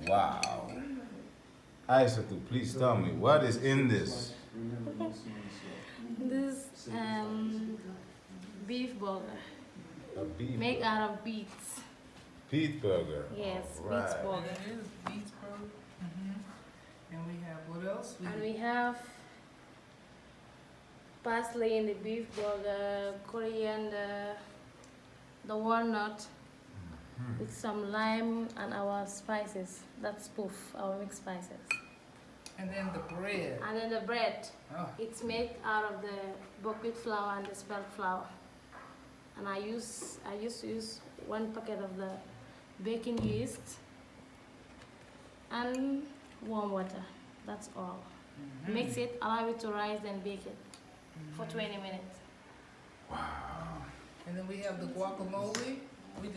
Wow. Isatou, please tell me, what is in this? This beef burger A beef made burger. out of beets. Beet burger. Yes, All beets right. burger. It is beets burger. And we have what else? And we have parsley in the beef burger, coriander, the walnut with some lime and our spices. That's poof, our mixed spices. And then the bread. And then the bread. Oh, It's made out of the buckwheat flour and the spelt flour. And I used to use 1 packet of the baking yeast and warm water. That's all. Mix it, allow it to rise, then bake it for 20 minutes. and then we have the guacamole.